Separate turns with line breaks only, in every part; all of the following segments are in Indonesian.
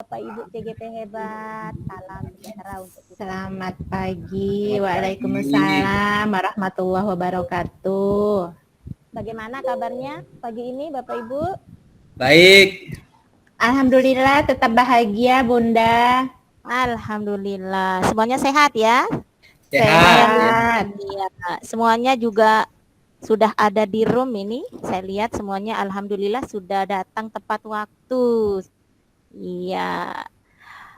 Bapak Ibu CGP hebat. Salam sejahtera untuk kita.
Selamat pagi. Waalaikumsalam warahmatullahi wabarakatuh.
Bagaimana kabarnya pagi ini Bapak Ibu?
Baik.
Alhamdulillah tetap bahagia Bunda.
Alhamdulillah. Semuanya sehat ya?
Sehat.
Iya. Semuanya juga sudah ada di room ini. Saya lihat semuanya alhamdulillah sudah datang tepat waktu. Iya.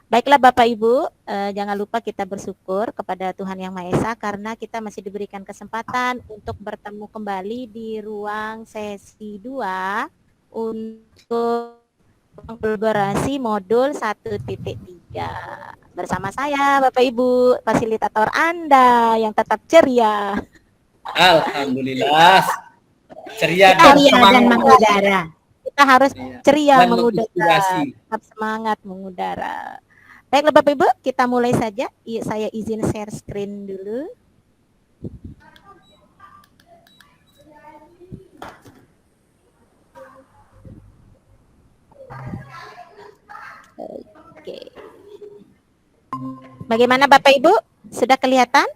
Baiklah Bapak Ibu, jangan lupa kita bersyukur kepada Tuhan Yang Maha Esa karena kita masih diberikan kesempatan untuk bertemu kembali di ruang sesi 2 untuk kolaborasi modul 1.3 bersama saya Bapak Ibu, fasilitator Anda yang tetap ceria.
Alhamdulillah. Ceria
dan mengudara.
Kita harus ceria
dan
mengudara, tetap semangat mengudara. Baiklah Bapak Ibu, kita mulai saja. Saya izin share screen dulu. Oke. Bagaimana Bapak Ibu? Sudah kelihatan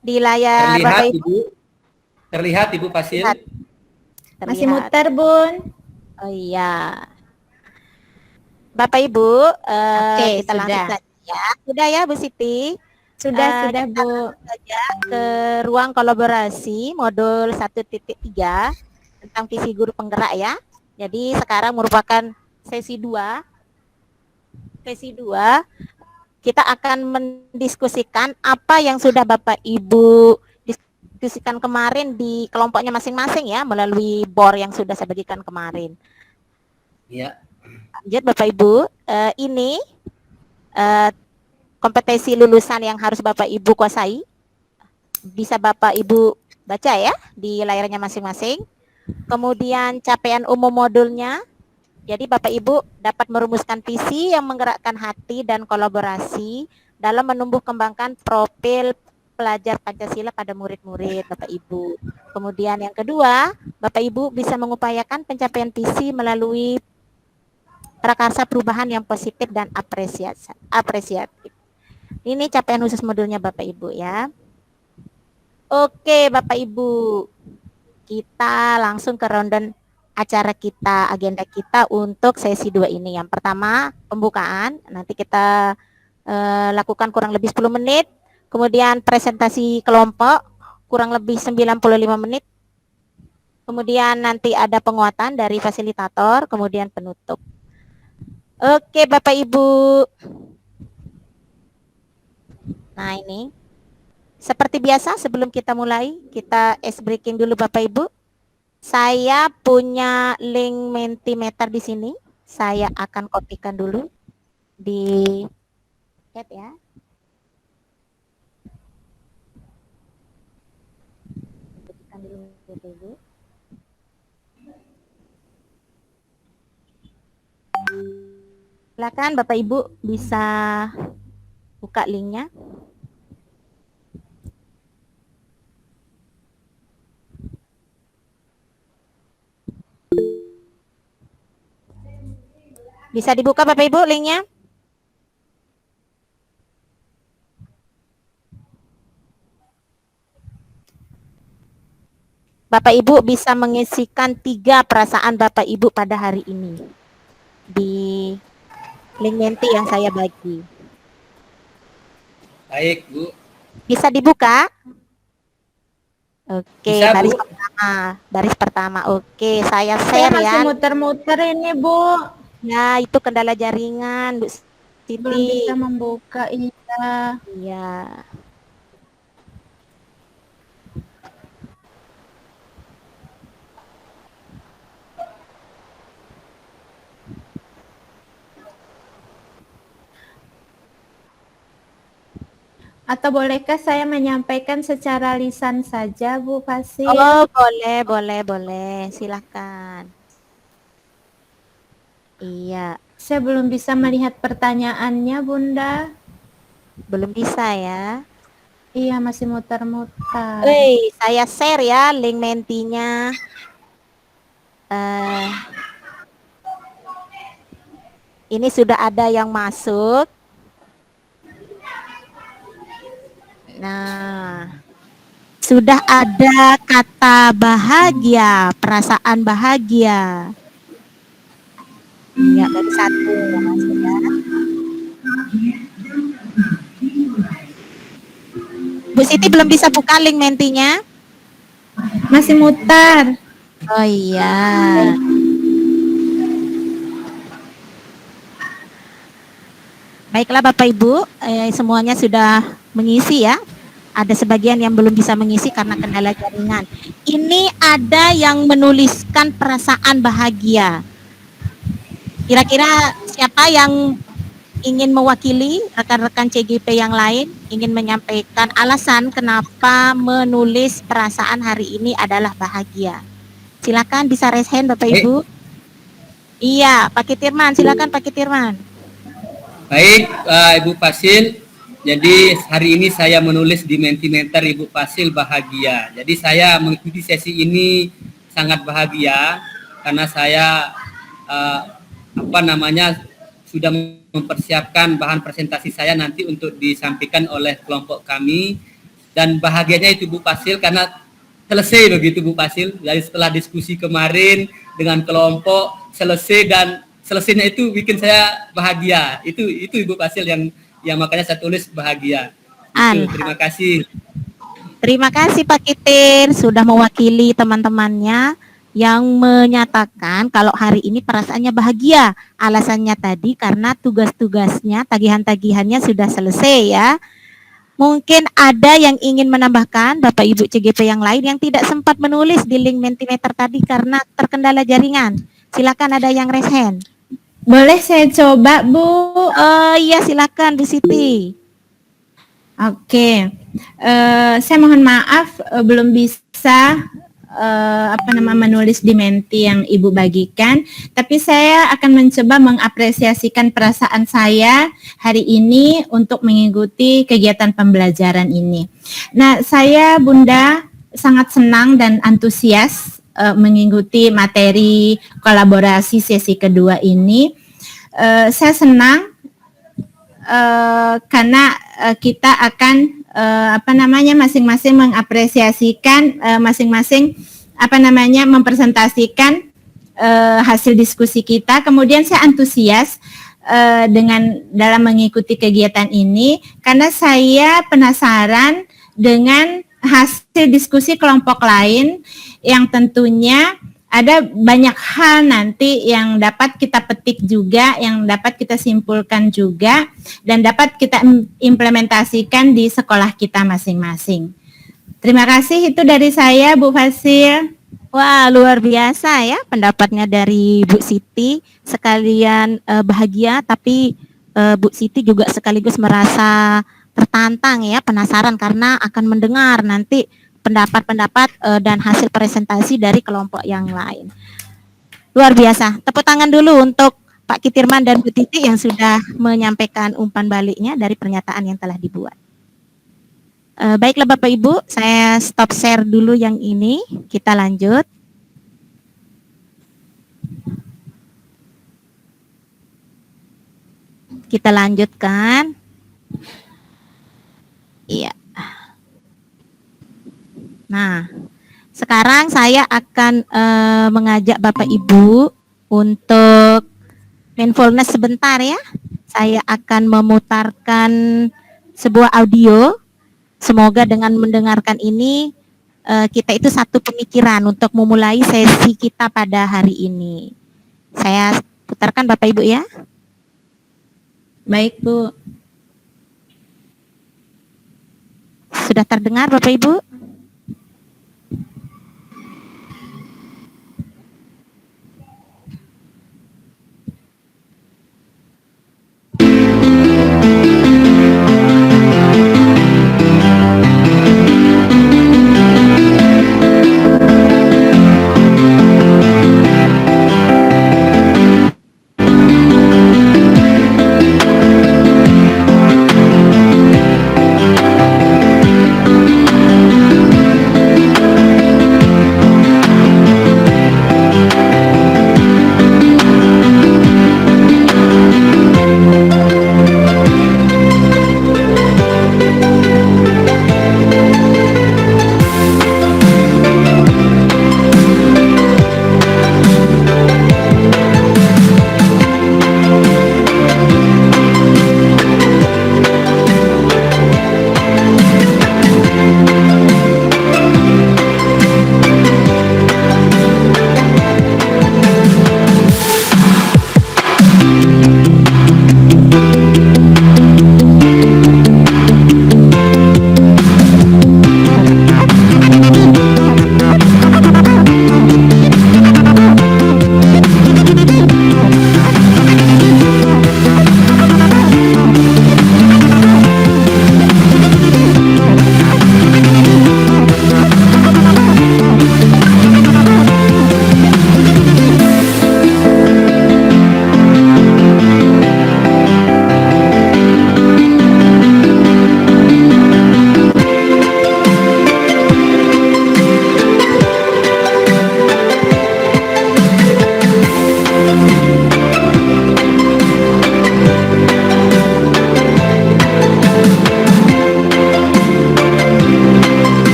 di layar
terlihat,
Bapak Ibu?
Terlihat Ibu Fasil?
Masih muter Bun.
Oh iya. Bapak Ibu,
Oke,
kita langsung saja ya. Sudah ya Bu Siti?
Sudah
kita
Bu.
Saja ke ruang kolaborasi modul 1.3 tentang visi guru penggerak ya. Jadi sekarang merupakan sesi 2. Sesi 2 kita akan mendiskusikan apa yang sudah Bapak Ibu diskusikan kemarin di kelompoknya masing-masing ya melalui bor yang sudah saya bagikan kemarin.
Iya.
Lanjut Bapak Ibu, ini kompetensi lulusan yang harus Bapak Ibu kuasai. Bisa Bapak Ibu baca ya di layarnya masing-masing. Kemudian capaian umum modulnya. Jadi Bapak Ibu dapat merumuskan visi yang menggerakkan hati dan kolaborasi dalam menumbuh kembangkan profil pelajar Pancasila pada murid-murid Bapak Ibu. Kemudian yang kedua, Bapak Ibu bisa mengupayakan pencapaian visi melalui prakarsa perubahan yang positif dan apresiatif. Ini capaian khusus modulnya Bapak Ibu ya. Oke Bapak Ibu, kita langsung ke rundown acara kita, agenda kita untuk sesi 2 ini. Yang pertama pembukaan, nanti kita lakukan kurang lebih 10 menit. Kemudian presentasi kelompok kurang lebih 95 menit. Kemudian nanti ada penguatan dari fasilitator, kemudian penutup. Oke Bapak Ibu. Nah ini, seperti biasa sebelum kita mulai, kita ice breaking dulu Bapak Ibu. Saya punya link Mentimeter di sini. Saya akan kopikan dulu di chat ya. Kopikan dulu Bapak Ibu. Silakan Bapak Ibu bisa buka linknya. Bisa dibuka Bapak Ibu linknya? Bapak Ibu bisa mengisikan 3 perasaan Bapak Ibu pada hari ini di link Menti yang saya bagi.
Baik Bu.
Bisa dibuka? Oke,
Bisa,
baris
Bu.
pertama. Baris pertama. Oke, saya
Saya
share
masih
ya.
muter-muter ini Bu.
Ya, itu kendala jaringan, Bu Siti.
Belum bisa membuka iya.
Iya.
Atau bolehkah saya menyampaikan secara lisan saja Bu Fasil?
Oh, boleh. Silakan. Iya.
Saya belum bisa melihat pertanyaannya Bunda.
Belum bisa ya.
Iya, masih muter-muter.
Saya share ya link Mentinya. Ini sudah ada yang masuk. Nah, sudah ada kata bahagia, perasaan bahagia. Ya, baru satu yang masuk ya. Bu Siti belum bisa buka link Mentinya.
Masih mutar.
Oh iya. Baiklah Bapak Ibu, semuanya sudah mengisi ya. Ada sebagian yang belum bisa mengisi karena kendala jaringan. Ini ada yang menuliskan perasaan bahagia. Kira-kira siapa yang ingin mewakili rekan-rekan CGP yang lain, ingin menyampaikan alasan kenapa menulis perasaan hari ini adalah bahagia? Silakan bisa raise hand Bapak Ibu. Iya, Pak Kitirman, silakan Pak Kitirman.
Baik, Ibu Fasil. Jadi hari ini saya menulis di Mentimeter Ibu Fasil bahagia. Jadi saya mengikuti sesi ini sangat bahagia karena saya sudah mempersiapkan bahan presentasi saya nanti untuk disampaikan oleh kelompok kami. Dan bahagianya itu Bu Fasil karena selesai begitu Bu Fasil. Dari setelah diskusi kemarin dengan kelompok selesai dan selesainya itu bikin saya bahagia. Itu Ibu Fasil yang makanya saya tulis bahagia. Terima kasih.
Terima kasih Pak Kitir sudah mewakili teman-temannya yang menyatakan kalau hari ini perasaannya bahagia. Alasannya tadi karena tugas-tugasnya, tagihan-tagihannya sudah selesai ya. Mungkin ada yang ingin menambahkan Bapak Ibu CGP yang lain yang tidak sempat menulis di link Mentimeter tadi karena terkendala jaringan. Silakan ada yang raise hand.
Boleh saya coba, Bu?
Iya, silakan Bu Siti.
Oke. Saya mohon maaf belum bisa menulis di Menti yang Ibu bagikan, tapi saya akan mencoba mengapresiasikan perasaan saya hari ini untuk mengikuti kegiatan pembelajaran ini. Nah, saya Bunda sangat senang dan antusias mengikuti materi kolaborasi sesi kedua ini. Saya senang karena kita akan masing-masing mengapresiasikan masing-masing mempresentasikan hasil diskusi kita. Kemudian saya antusias dengan dalam mengikuti kegiatan ini karena saya penasaran dengan hasil diskusi kelompok lain yang tentunya ada banyak hal nanti yang dapat kita petik juga, yang dapat kita simpulkan juga, dan dapat kita implementasikan di sekolah kita masing-masing. Terima kasih, itu dari saya, Bu Fasil.
Wah, luar biasa ya pendapatnya dari Bu Siti. Sekalian bahagia, tapi Bu Siti juga sekaligus merasa tertantang ya, penasaran karena akan mendengar nanti pendapat-pendapat dan hasil presentasi dari kelompok yang lain. Luar biasa. Tepuk tangan dulu untuk Pak Kitirman dan Bu Titi yang sudah menyampaikan umpan baliknya dari pernyataan yang telah dibuat. Baiklah Bapak Ibu, saya stop share dulu yang ini. Kita lanjut. Kita lanjutkan. Iya. Nah, sekarang saya akan mengajak Bapak Ibu untuk mindfulness sebentar ya. Saya akan memutarkan sebuah audio. Semoga dengan mendengarkan ini kita itu satu pemikiran untuk memulai sesi kita pada hari ini. Saya putarkan Bapak Ibu ya.
Baik, Bu.
Sudah terdengar Bapak Ibu?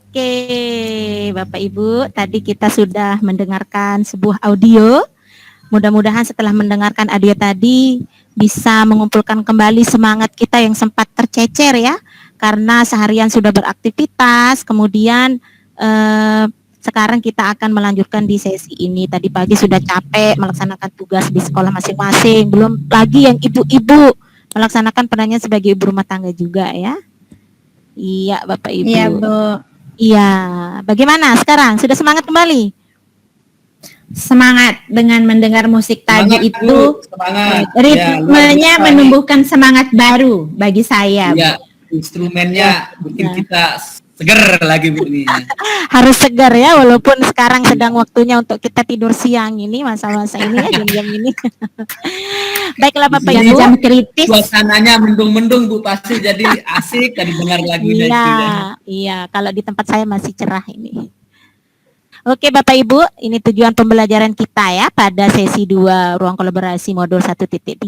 Oke, Bapak Ibu, tadi kita sudah mendengarkan sebuah audio. Mudah-mudahan setelah mendengarkan audio tadi bisa mengumpulkan kembali semangat kita yang sempat tercecer ya, karena seharian sudah beraktivitas, kemudian sekarang kita akan melanjutkan di sesi ini. Tadi pagi sudah capek melaksanakan tugas di sekolah masing-masing, belum lagi yang ibu-ibu melaksanakan perannya sebagai ibu rumah tangga juga ya. Iya, Bapak Ibu.
Iya, Bu.
Iya, bagaimana sekarang? Sudah semangat kembali?
Semangat dengan mendengar musik
Semangat,
tadi itu,
Bu. Semangat.
ritmenya
Ya,
menumbuhkan semangat baru bagi saya.
ya, instrumennya bikin kita seger lagi, Bu, ini.
Harus segar ya, walaupun sekarang sedang waktunya untuk kita tidur siang ini, masa-masa ini ya, jam-jam ini. Baiklah Bapak Ibu.
Jam kritis.
Suasananya mendung-mendung, Bu, pasti jadi asik tadi dengar lagunya
Iya,
itu ya.
iya. Kalau di tempat saya masih cerah ini. Oke Bapak Ibu, ini tujuan pembelajaran kita ya pada sesi 2 ruang kolaborasi modul 1.3,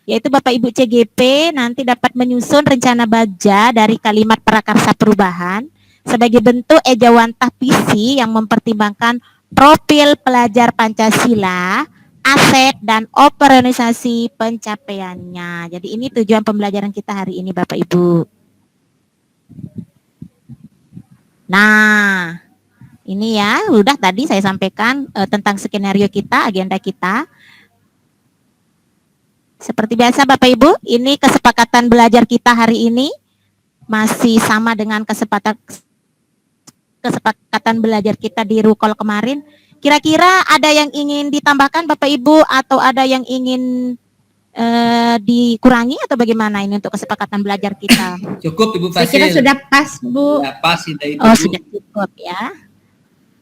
yaitu Bapak Ibu CGP nanti dapat menyusun rencana baja dari kalimat prakarsa perubahan sebagai bentuk ejawantah visi yang mempertimbangkan profil pelajar Pancasila, aset dan operasionalisasi pencapaiannya. Jadi ini tujuan pembelajaran kita hari ini Bapak Ibu. Nah, ini ya, udah tadi saya sampaikan tentang skenario kita, agenda kita. Seperti biasa Bapak Ibu, ini kesepakatan belajar kita hari ini masih sama dengan kesepakatan belajar kita di Rukol kemarin. Kira-kira ada yang ingin ditambahkan Bapak Ibu atau ada yang ingin dikurangi atau bagaimana ini untuk kesepakatan belajar kita?
Cukup Ibu
Saya kira
Fasil.
sudah pas, Bu.
Ya, pas itu.
Oh, sudah cukup ya.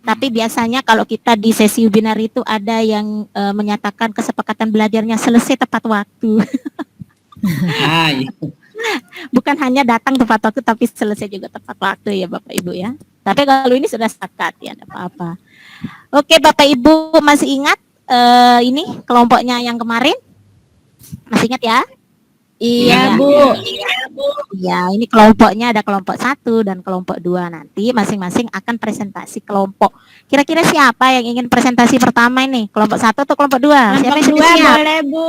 Tapi biasanya kalau kita di sesi webinar itu ada yang menyatakan kesepakatan belajarnya selesai tepat waktu.
Ah, iya.
Bukan hanya datang tepat waktu tapi selesai juga tepat waktu ya Bapak Ibu ya. Tapi kalau ini sudah sepakat ya, tidak apa-apa. Oke Bapak Ibu masih ingat ini kelompoknya yang kemarin? Masih ingat ya?
Iya, Bu.
Ya, ini kelompoknya ada kelompok 1 dan kelompok 2 nanti masing-masing akan presentasi kelompok. Kira-kira siapa yang ingin presentasi pertama ini? Kelompok 1 atau kelompok 2? Siapa yang
Kelompok
sudah
2
siap?
boleh, Bu.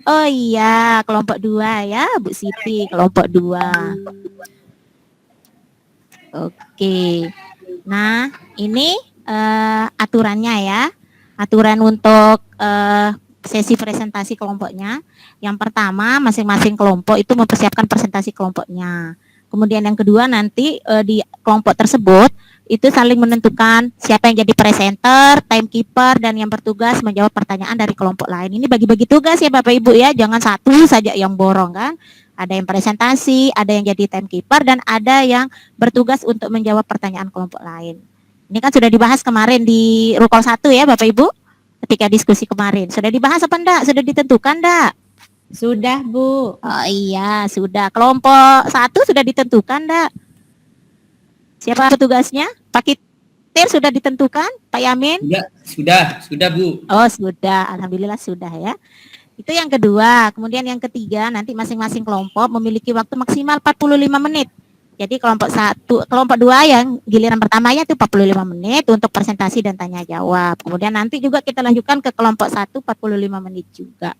Oh iya, kelompok 2 ya, Bu Siti, kelompok 2. Oke. Nah, ini aturannya ya. Aturan untuk sesi presentasi kelompoknya. Yang pertama, masing-masing kelompok itu mempersiapkan presentasi kelompoknya. Kemudian yang kedua nanti di kelompok tersebut itu saling menentukan siapa yang jadi presenter, timekeeper, dan yang bertugas menjawab pertanyaan dari kelompok lain. Ini bagi-bagi tugas ya Bapak Ibu ya, jangan satu saja yang borong kan. Ada yang presentasi, ada yang jadi timekeeper, dan ada yang bertugas untuk menjawab pertanyaan kelompok lain. Ini kan sudah dibahas kemarin di Rukol 1 ya Bapak Ibu, ketika diskusi kemarin. Sudah dibahas apa enggak? Sudah ditentukan enggak?
Sudah, Bu.
Oh iya, sudah. Kelompok 1 sudah ditentukan enggak? Siapa petugasnya? Pak Kitir sudah ditentukan? Pak Yamin?
Sudah Bu.
Oh sudah, alhamdulillah sudah ya. Itu yang kedua. Kemudian yang ketiga, nanti masing-masing kelompok memiliki waktu maksimal 45 menit. Jadi kelompok 1, kelompok 2 yang giliran pertamanya itu 45 menit untuk presentasi dan tanya jawab. Kemudian nanti juga kita lanjutkan ke kelompok 1 45 menit juga.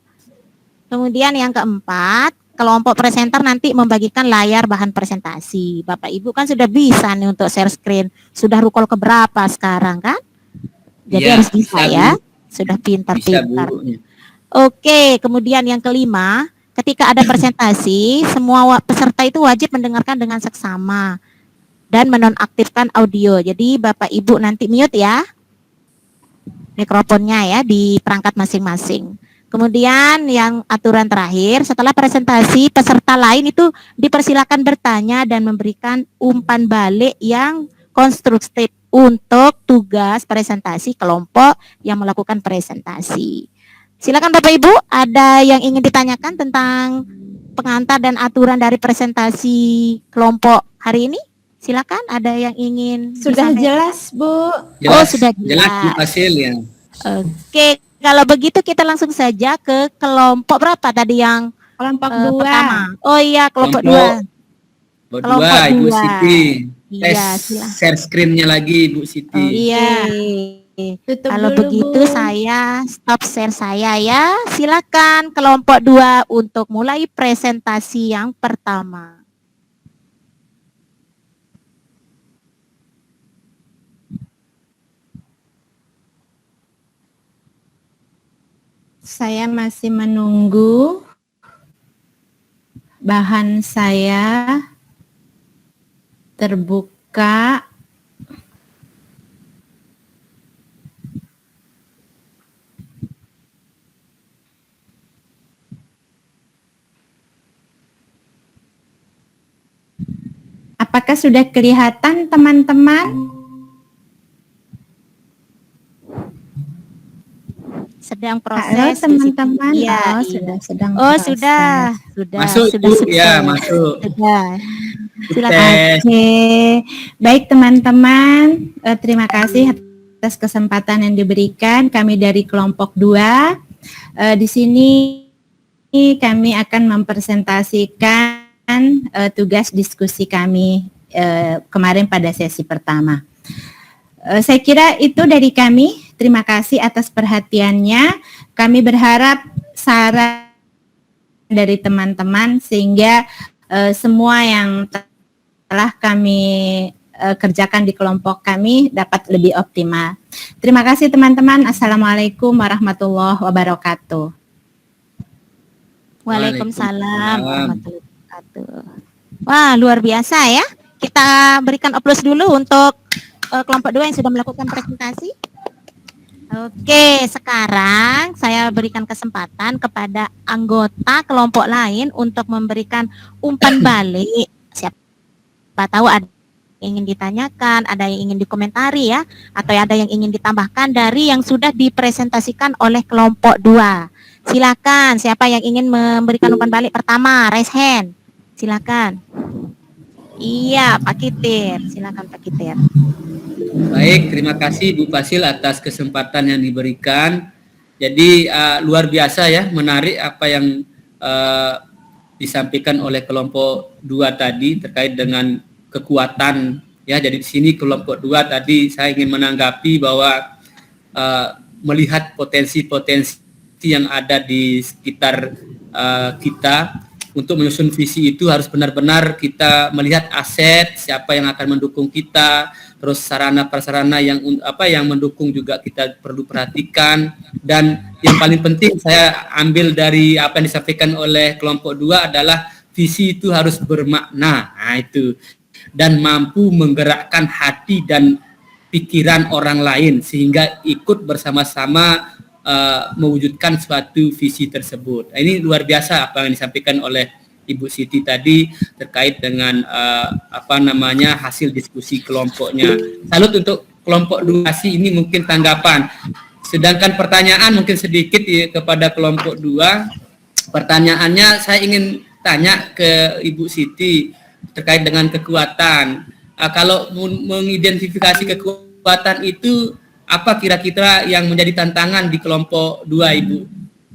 Kemudian yang keempat, kelompok presenter nanti membagikan layar bahan presentasi. Bapak Ibu kan sudah bisa nih untuk share screen. Sudah Rukol keberapa sekarang kan? Jadi
Ya,
harus bisa ya.
Bu.
Sudah
Bisa
pintar-pintar.
Bu.
Oke, kemudian yang kelima, ketika ada presentasi, semua peserta itu wajib mendengarkan dengan seksama dan menonaktifkan audio. Jadi Bapak Ibu nanti mute ya mikrofonnya ya di perangkat masing-masing. Kemudian yang aturan terakhir, setelah presentasi peserta lain itu dipersilakan bertanya dan memberikan umpan balik yang konstruktif untuk tugas presentasi kelompok yang melakukan presentasi. Silakan Bapak Ibu, ada yang ingin ditanyakan tentang pengantar dan aturan dari presentasi kelompok hari ini? Silakan, ada yang ingin
Sudah
disampaikan?
jelas, Bu.
Oh, sudah
jelas Bu
jelas.
Fasil ya.
Oke, kalau begitu kita langsung saja ke kelompok berapa tadi yang
Kelompok 2.
pertama? Oh iya, kelompok 2.
Kelompok
Kelompok
2 Ibu
dua.
Siti.
Iya, silah.
share screen-nya lagi Bu Siti.
Iya. Tutup
Kalau
dulu,
begitu
Bu.
saya stop share saya ya. Silakan kelompok 2 untuk mulai presentasi yang pertama.
Saya masih menunggu bahan saya terbuka. Apakah sudah kelihatan, teman-teman?
Sedang
Halo,
proses.
teman-teman.
Iya,
Oh,
iya.
sudah sedang
Oh,
proses.
sudah
Masuk, Bu.
sukses.
Ya, masuk.
Sudah. Silakan.
Tes.
Oke, baik teman-teman, terima kasih atas kesempatan yang diberikan. Kami dari kelompok 2. Di sini kami akan mempresentasikan tugas diskusi kami kemarin pada sesi pertama. Saya kira itu dari kami. Terima kasih atas perhatiannya. Kami berharap saran dari teman-teman sehingga semua yang telah kami kerjakan di kelompok kami dapat lebih optimal. Terima kasih teman-teman. Assalamualaikum warahmatullahi wabarakatuh.
Waalaikumsalam warahmatullahi wabarakatuh. Wah, luar biasa ya. Kita berikan aplaus dulu untuk kelompok 2 yang sudah melakukan presentasi. Oke, sekarang saya berikan kesempatan kepada anggota kelompok lain untuk memberikan umpan balik. Siapa tahu ada yang ingin ditanyakan, ada yang ingin dikomentari ya, atau ada yang ingin ditambahkan dari yang sudah dipresentasikan oleh kelompok 2. Silakan, siapa yang ingin memberikan umpan balik pertama, raise hand. Silakan. Iya, Pak Kitir. Silakan Pak Kitir.
Baik, terima kasih Bu Fasil atas kesempatan yang diberikan. Jadi luar biasa ya, menarik apa yang disampaikan oleh kelompok 2 tadi terkait dengan kekuatan ya. Jadi di sini kelompok 2 tadi saya ingin menanggapi bahwa melihat potensi-potensi yang ada di sekitar kita. Untuk menyusun visi itu harus benar-benar kita melihat aset, siapa yang akan mendukung kita, terus sarana-prasarana yang mendukung juga kita perlu perhatikan. Dan yang paling penting saya ambil dari apa yang disampaikan oleh kelompok 2 adalah visi itu harus bermakna. Nah, itu. Dan mampu menggerakkan hati dan pikiran orang lain sehingga ikut bersama-sama mewujudkan suatu visi tersebut. Ini luar biasa apa yang disampaikan oleh Ibu Siti tadi terkait dengan hasil diskusi kelompoknya. Salut untuk kelompok 2 ini mungkin tanggapan. Sedangkan pertanyaan mungkin sedikit ya, kepada kelompok 2. Pertanyaannya saya ingin tanya ke Ibu Siti terkait dengan kekuatan. Kalau mengidentifikasi kekuatan itu apa kira-kira yang menjadi tantangan di kelompok 2 Ibu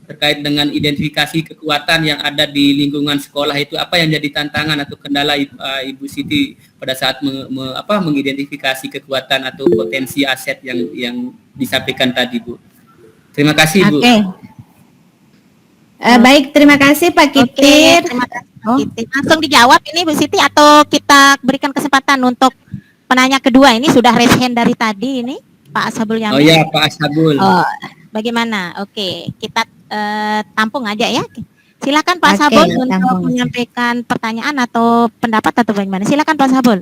terkait dengan identifikasi kekuatan yang ada di lingkungan sekolah itu, apa yang jadi tantangan atau kendala Ibu Siti pada saat mengidentifikasi kekuatan atau potensi aset yang disampaikan tadi Bu. Terima kasih Bu.
Oke. Baik, terima kasih Pak Kitir.
Terima kasih Pak Kitir. Langsung dijawab ini Bu Siti atau kita berikan kesempatan untuk penanya kedua? Ini sudah raise hand dari tadi ini. Pak Ashabul Yamin.
Oh ya, Pak Ashabul.
Oh, bagaimana? Oke, kita tampung aja ya. Silakan Pak Ashabul untuk menyampaikan pertanyaan atau pendapat atau bagaimana. Silakan Pak Ashabul.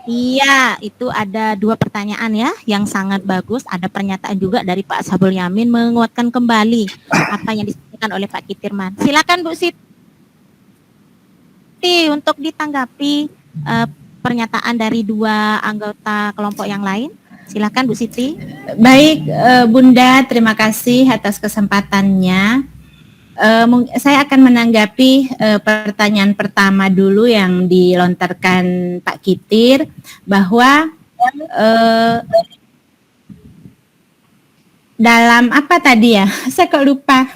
Iya, itu ada 2 pertanyaan ya yang sangat bagus. Ada pernyataan juga dari Pak Sabul Yamin menguatkan kembali apa yang disampaikan oleh Pak Kitirman. Silakan Bu Siti untuk ditanggapi pernyataan dari 2 anggota kelompok yang lain. Silakan Bu Siti.
Baik, Bunda, terima kasih atas kesempatannya. Saya akan menanggapi pertanyaan pertama dulu yang dilontarkan Pak Kitir, bahwa dalam apa tadi ya? Saya kok lupa.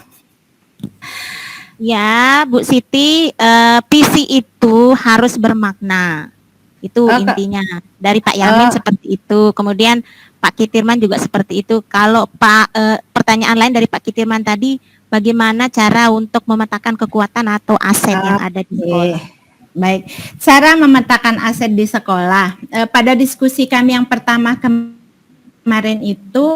Ya, Bu Siti, visi itu harus bermakna. Itu intinya. Dari Pak Yamin seperti itu. Kemudian Pak Kitirman juga seperti itu. Kalau pertanyaan lain dari Pak Kitirman tadi, bagaimana cara untuk memetakan kekuatan atau aset yang ada di sekolah?
Baik, cara memetakan aset di sekolah. Pada diskusi kami yang pertama kemarin itu,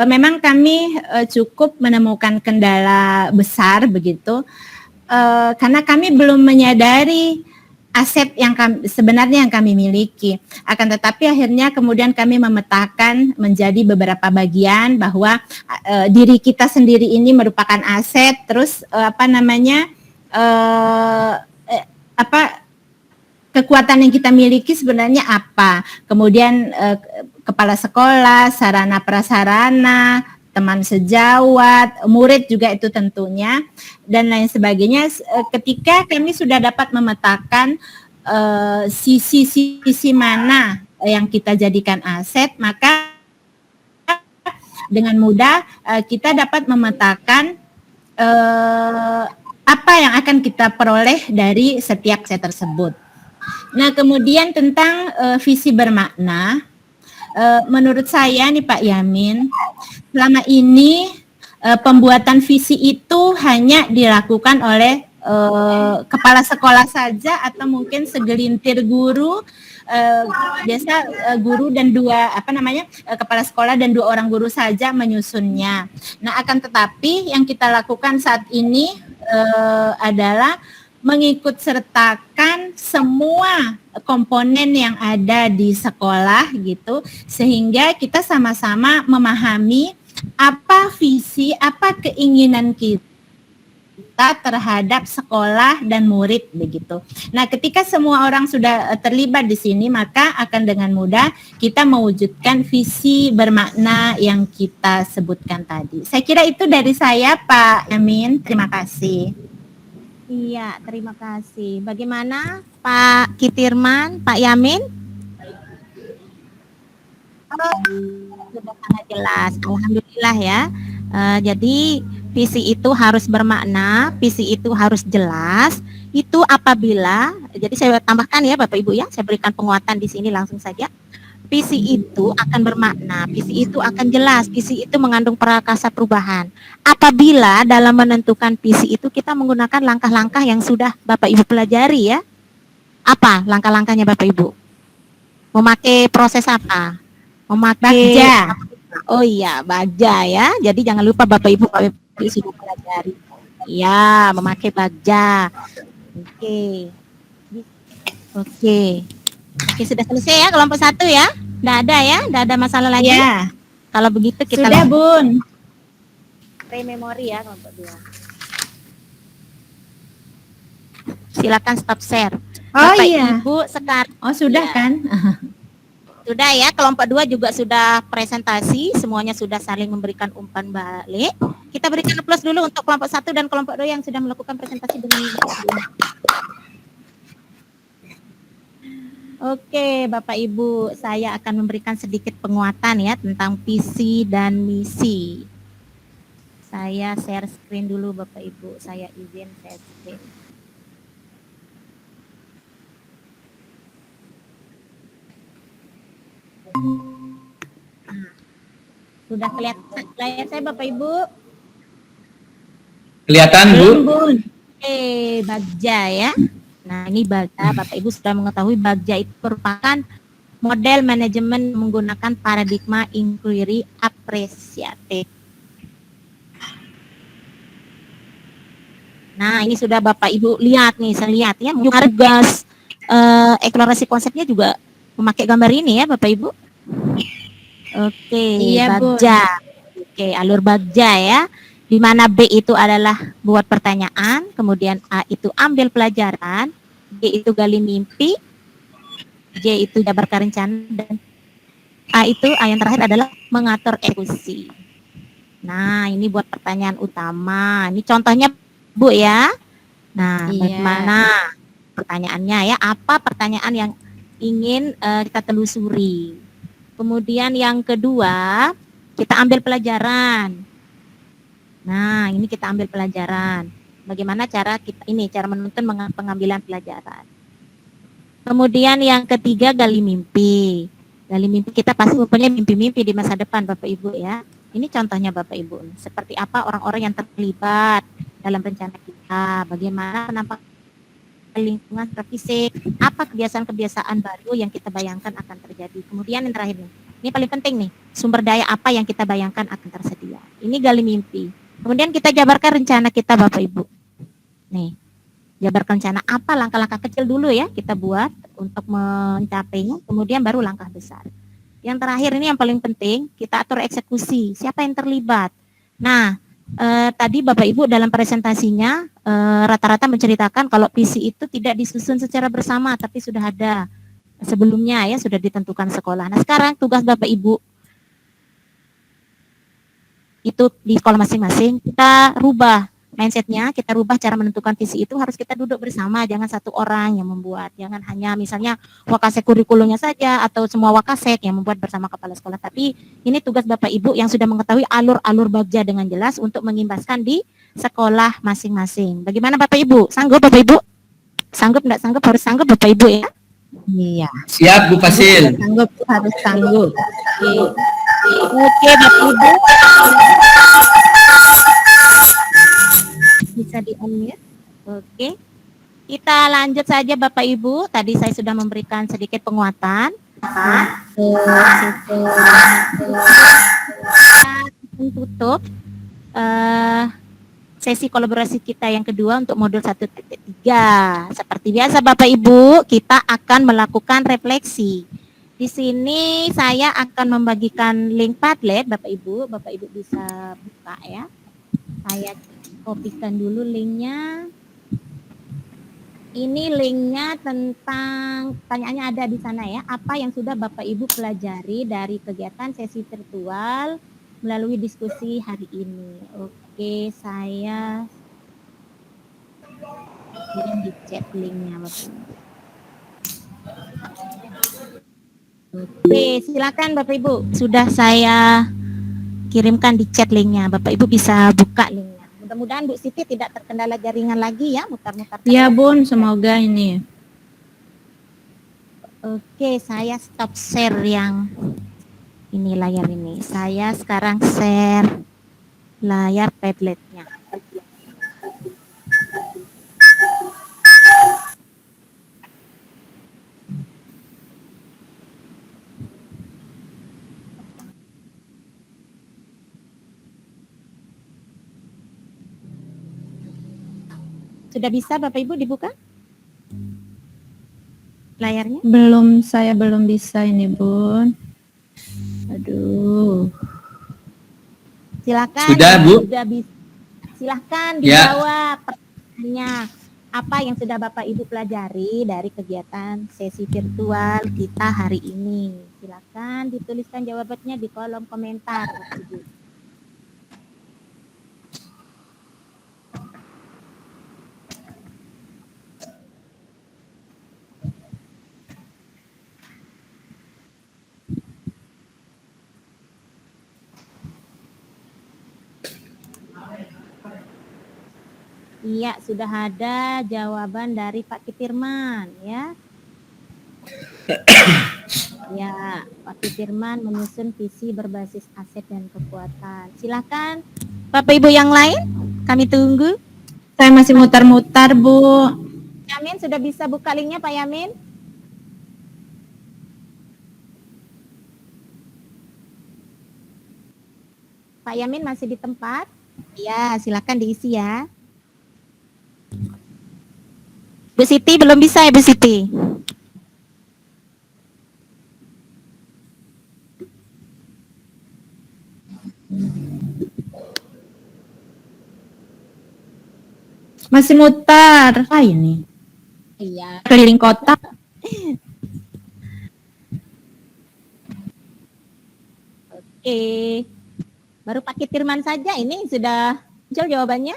memang kami cukup menemukan kendala besar begitu, karena kami belum menyadari aset yang sebenarnya yang kami miliki. Akan tetapi akhirnya kemudian kami memetakan menjadi beberapa bagian bahwa diri kita sendiri ini merupakan aset. Terus kekuatan yang kita miliki sebenarnya apa. Kemudian kepala sekolah, sarana prasarana, teman sejawat, murid juga itu tentunya, dan lain sebagainya. Ketika kami sudah dapat memetakan sisi mana yang kita jadikan aset, maka dengan mudah kita dapat memetakan apa yang akan kita peroleh dari setiap aset tersebut. Nah, kemudian tentang visi bermakna, menurut saya nih Pak Yamin, selama ini pembuatan visi itu hanya dilakukan oleh kepala sekolah saja, atau mungkin segelintir guru, biasa guru dan kepala sekolah dan 2 orang guru saja menyusunnya. Nah, akan tetapi yang kita lakukan saat ini adalah mengikut sertakan semua komponen yang ada di sekolah gitu, sehingga kita sama-sama memahami apa visi, apa keinginan kita terhadap sekolah dan murid begitu. Nah, ketika semua orang sudah terlibat di sini, maka akan dengan mudah kita mewujudkan visi bermakna yang kita sebutkan tadi. Saya kira itu dari saya, Pak Yamin. Terima kasih.
Iya, terima kasih. Bagaimana Pak Kitirman, Pak Yamin? Sudah sangat jelas, alhamdulillah ya. Jadi visi itu harus bermakna, visi itu harus jelas. Itu apabila, jadi saya tambahkan ya Bapak Ibu ya, saya berikan penguatan di sini langsung saja. Visi itu akan bermakna, visi itu akan jelas, visi itu mengandung prakasa perubahan. Apabila dalam menentukan visi itu kita menggunakan langkah-langkah yang sudah Bapak Ibu pelajari ya. Apa langkah-langkahnya Bapak Ibu? Memakai proses apa? Memakai
Bagja.
Oh iya, bagja ya. Jadi jangan lupa Bapak Ibu sudah pelajari. Iya, memakai bagja. Oke. Oke, sudah selesai ya kelompok 1 ya? Nggak ada ya? Nggak ada masalah lagi?
Ya.
Kalau begitu kita
Sudah, Bun.
Memori ya kelompok 2. Silakan stop share.
Oh
Bapak
iya.
Ibu sekarang.
Oh, sudah
ya.
kan?
Sudah ya, kelompok 2 juga sudah presentasi, semuanya sudah saling memberikan umpan balik. Kita berikan aplaus dulu untuk kelompok 1 dan kelompok 2 yang sudah melakukan presentasi dengan Oke, Bapak Ibu, saya akan memberikan sedikit penguatan ya tentang visi dan misi. Saya share screen dulu Bapak Ibu, saya izin share screen. Sudah kelihatan layar saya Bapak Ibu?
Kelihatan Bu?
Bun.
Oke, bagja ya. Nah, ini Bagja, Bapak Ibu sudah mengetahui Bagja itu merupakan model manajemen menggunakan paradigma inquiry apresiatif. Nah, ini sudah Bapak Ibu lihat nih, saya lihat ya, tugas eksplorasi konsepnya juga memakai gambar ini ya Bapak Ibu. Oke,
Iya, Bu.
Bagja. Oke, alur Bagja ya. Di mana B itu adalah buat pertanyaan, kemudian A itu ambil pelajaran, B itu gali mimpi, J itu jabarkan rencana, dan A yang terakhir adalah mengatur eksekusi. Nah, ini buat pertanyaan utama. Ini contohnya Bu ya. Nah,
Iya.
bagaimana pertanyaannya ya? Apa pertanyaan yang ingin kita telusuri? Kemudian yang kedua, kita ambil pelajaran. Nah, ini kita ambil pelajaran. Bagaimana cara menuntun pengambilan pelajaran. Kemudian yang ketiga, gali mimpi. Gali mimpi, kita pasti mempunyai mimpi-mimpi di masa depan Bapak Ibu ya. Ini contohnya Bapak Ibu. Seperti apa orang-orang yang terlibat dalam rencana kita. Bagaimana penampakan lingkungan fisik, apa kebiasaan-kebiasaan baru yang kita bayangkan akan terjadi. Kemudian yang terakhir nih, ini paling penting nih, sumber daya apa yang kita bayangkan akan tersedia. Ini gali mimpi. Kemudian kita jabarkan rencana kita Bapak Ibu. Nih, jabarkan rencana apa langkah-langkah kecil dulu ya kita buat untuk mencapainya, kemudian baru langkah besar. Yang terakhir ini yang paling penting, kita atur eksekusi, siapa yang terlibat. Nah, tadi Bapak Ibu dalam presentasinya rata-rata menceritakan kalau visi itu tidak disusun secara bersama, tapi sudah ada sebelumnya ya, sudah ditentukan sekolah. Nah, sekarang tugas Bapak Ibu itu di sekolah masing-masing, kita rubah mindsetnya, kita rubah cara menentukan visi itu, harus kita duduk bersama, jangan satu orang yang membuat, jangan hanya misalnya wakasek kurikulumnya saja atau semua wakasek yang membuat bersama kepala sekolah, tapi ini tugas Bapak Ibu yang sudah mengetahui alur-alur Bagja dengan jelas untuk mengimbaskan di sekolah masing-masing. Bagaimana Bapak Ibu? Sanggup Bapak Ibu? Sanggup enggak sanggup? Harus sanggup Bapak Ibu ya?
Iya.
Siap Bu Fasil.
Sanggup, harus sanggup.
Oke Bapak Ibu. Bisa di-unmute. Oke. Kita lanjut saja Bapak Ibu. Tadi saya sudah memberikan sedikit penguatan. Kita tutup sesi kolaborasi kita yang kedua untuk modul 1.3. Seperti biasa Bapak Ibu, kita akan melakukan refleksi. Di sini saya akan membagikan link Padlet Bapak Ibu bisa buka ya. Saya kopikan dulu linknya. Ini linknya tentang, pertanyaannya ada di sana ya. Apa yang sudah Bapak Ibu pelajari dari kegiatan sesi virtual melalui diskusi hari ini. Oke, saya kirim di chat linknya Bapak Ibu. Oke, silakan Bapak Ibu. Sudah saya kirimkan di chat linknya. Bapak Ibu bisa buka linknya. Mudah-mudahan Bu Siti tidak terkendala jaringan lagi ya, mutar-mutar.
Ya Bun, semoga ini.
Oke, saya stop share yang ini layar ini. Saya sekarang share layar Padletnya. Sudah bisa Bapak Ibu dibuka layarnya?
Belum, saya belum bisa ini Bun. Aduh.
Silakan.
Sudah Bu?
Sudah bisa. Silakan
Ya.
dijawab pertanyaannya. Apa yang sudah Bapak Ibu pelajari dari kegiatan sesi virtual kita hari ini? Silakan dituliskan jawabannya di kolom komentar Bapak Ibu. Iya, sudah ada jawaban dari Pak Kitirman ya. Ya, Pak Kitirman menyusun visi berbasis aset dan kekuatan. Silakan Bapak Ibu yang lain, kami tunggu.
Saya masih mutar-mutar Bu.
Yamin sudah bisa buka linknya Pak Yamin? Pak Yamin masih di tempat? Ya, silakan diisi ya. Bu Siti belum bisa ya Bu Siti?
Masih mutar. Ah ini.
Iya.
Keliling kotak.
Oke. Baru Pak Kitirman saja ini sudah muncul jawabannya.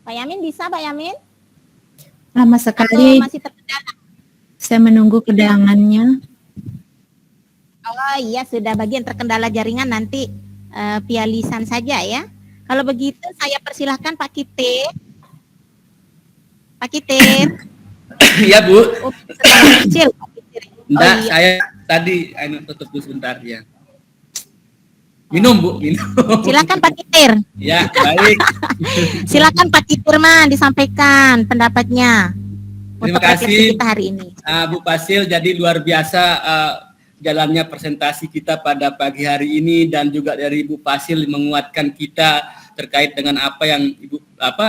Pak Yamin bisa Pak Yamin?
Lama
Atau
sekali
masih terkendala?
saya menunggu kedatangannya.
Oh iya, sudah bagian terkendala jaringan, nanti via lisan saja ya. Kalau begitu saya persilahkan Pak Kitir. Pak Kitir.
Iya Bu.
Oh, sedang kecil Pak Kitir.
Enggak,
iya.
saya tadi tutup dulu sebentar ya. Minum Bu, minum.
Silakan Pak Kitir.
Ya, baik.
Silakan Pak Kitirman disampaikan pendapatnya.
Terima
untuk refleksi
kasih
kita hari ini.
Bu Pasil, jadi luar biasa jalannya presentasi kita pada pagi hari ini, dan juga dari Bu Pasil menguatkan kita terkait dengan apa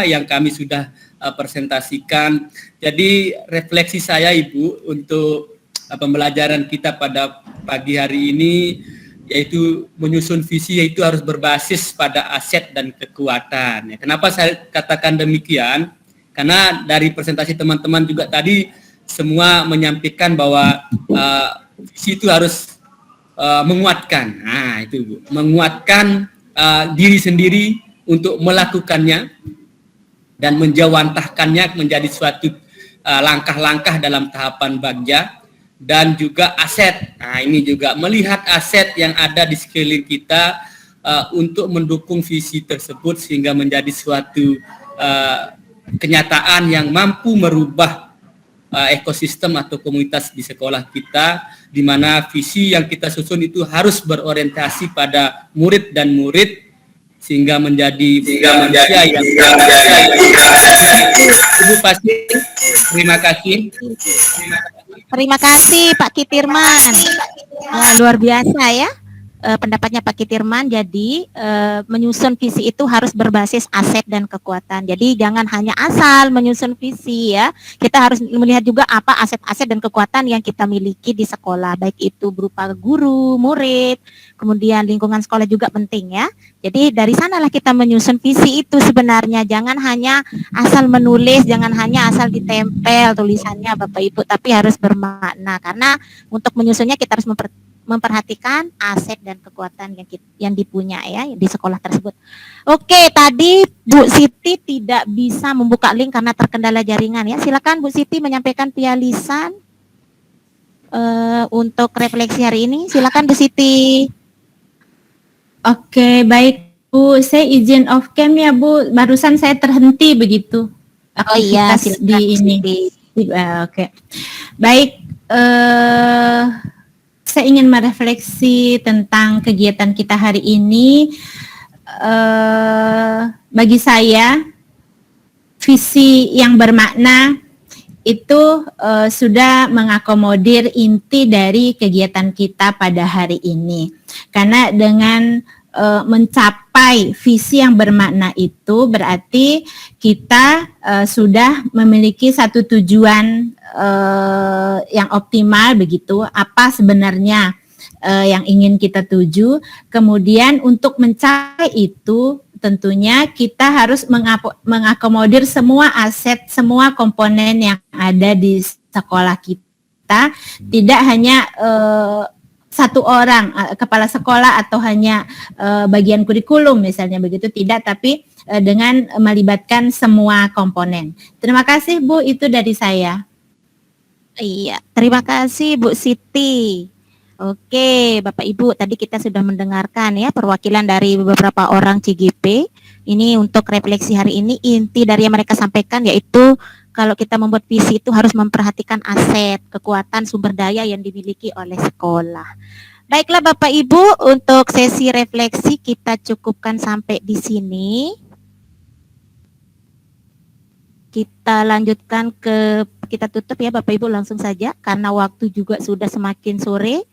yang kami sudah presentasikan. Jadi refleksi saya Ibu untuk pembelajaran kita pada pagi hari ini, yaitu menyusun visi, yaitu harus berbasis pada aset dan kekuatan. Kenapa saya katakan demikian? Karena dari presentasi teman-teman juga tadi semua menyampaikan bahwa visi itu harus menguatkan. Nah, itu Bu, menguatkan diri sendiri untuk melakukannya dan menjawantahkannya menjadi suatu langkah-langkah dalam tahapan bagja, dan juga aset. Nah, ini juga melihat aset yang ada di sekeliling kita untuk mendukung visi tersebut sehingga menjadi suatu kenyataan yang mampu merubah ekosistem atau komunitas di sekolah kita, di mana visi yang kita susun itu harus berorientasi pada murid dan murid sehingga menjadi manusia yang Ibu pasti terima kasih.
Terima kasih Pak Kitirman. Luar biasa ya pendapatnya Pak Kitirman. Jadi menyusun visi itu harus berbasis aset dan kekuatan. Jadi jangan hanya asal menyusun visi ya. Kita harus melihat juga apa aset-aset dan kekuatan yang kita miliki di sekolah, baik itu berupa guru, murid, kemudian lingkungan sekolah juga penting ya. Jadi dari sanalah kita menyusun visi itu sebenarnya. Jangan hanya asal menulis, jangan hanya asal ditempel tulisannya Bapak Ibu, tapi harus bermakna. Karena untuk menyusunnya kita harus memperhatikan aset dan kekuatan yang dipunya ya di sekolah tersebut. Oke, tadi Bu Siti tidak bisa membuka link karena terkendala jaringan ya. Silakan Bu Siti menyampaikan via lisan untuk refleksi hari ini. Silakan Bu Siti.
Oke, baik Bu, saya izin off cam ya Bu. Barusan saya terhenti begitu.
Oh iya, silakan
di ini. Oke. Baik, saya ingin merefleksi tentang kegiatan kita hari ini. Bagi saya, visi yang bermakna itu sudah mengakomodir inti dari kegiatan kita pada hari ini. Karena dengan mencapai visi yang bermakna itu berarti kita sudah memiliki satu tujuan yang optimal begitu, apa sebenarnya yang ingin kita tuju. Kemudian untuk mencapai itu tentunya kita harus mengakomodir semua aset, semua komponen yang ada di sekolah kita, tidak hanya satu orang kepala sekolah atau hanya bagian kurikulum misalnya begitu, tidak, tapi dengan melibatkan semua komponen. Terima kasih Bu, itu dari saya.
Iya, terima kasih Bu Siti. Oke, Bapak Ibu, tadi kita sudah mendengarkan ya perwakilan dari beberapa orang CGP. Ini untuk refleksi hari ini, inti dari yang mereka sampaikan yaitu kalau kita membuat visi itu harus memperhatikan aset, kekuatan, sumber daya yang dimiliki oleh sekolah. Baiklah Bapak Ibu, untuk sesi refleksi kita cukupkan sampai di sini. Kita lanjutkan kita tutup ya Bapak Ibu langsung saja, karena waktu juga sudah semakin sore.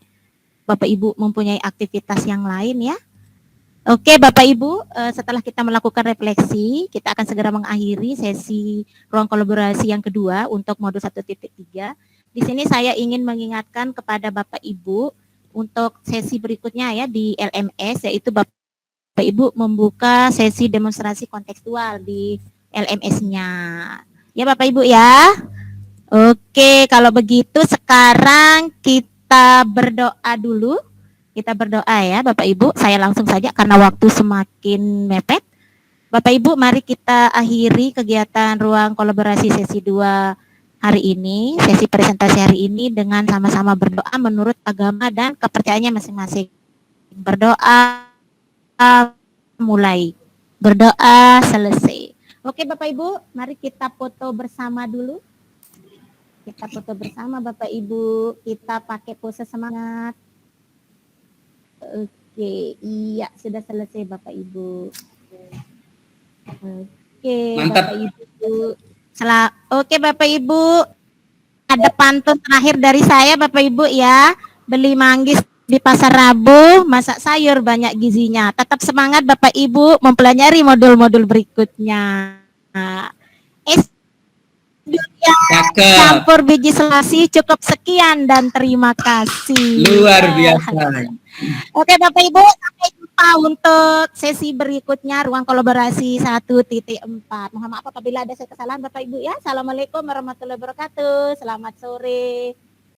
Bapak Ibu mempunyai aktivitas yang lain ya. Oke Bapak Ibu, setelah kita melakukan refleksi, kita akan segera mengakhiri sesi ruang kolaborasi yang kedua untuk modul 1.3. Di sini saya ingin mengingatkan kepada Bapak Ibu untuk sesi berikutnya ya di LMS, yaitu Bapak Ibu membuka sesi demonstrasi kontekstual di LMS-nya. Ya Bapak Ibu ya. Oke, kalau begitu sekarang kita berdoa dulu. Kita berdoa ya Bapak Ibu. Saya langsung saja karena waktu semakin mepet. Bapak Ibu, mari kita akhiri kegiatan ruang kolaborasi sesi 2 hari ini, sesi presentasi hari ini dengan sama-sama berdoa menurut agama dan kepercayaannya masing-masing. Berdoa mulai, berdoa selesai. Oke Bapak Ibu, mari kita foto bersama dulu. Kita foto bersama Bapak Ibu, kita pakai pose semangat. Oke, iya sudah selesai Bapak Ibu. Oke,
Mantap.
Bapak Ibu. Oke Bapak Ibu, ada pantun terakhir dari saya Bapak Ibu ya. Beli manggis di pasar Rabu, masak sayur banyak gizinya. Tetap semangat Bapak Ibu mempelajari modul-modul berikutnya. Dunia campur biji selasi, cukup sekian dan terima kasih.
Luar biasa.
Oke Bapak Ibu, sampai jumpa untuk sesi berikutnya ruang kolaborasi 1.4. Mohon maaf apabila ada kesalahan Bapak Ibu ya. Assalamualaikum warahmatullahi wabarakatuh. Selamat sore.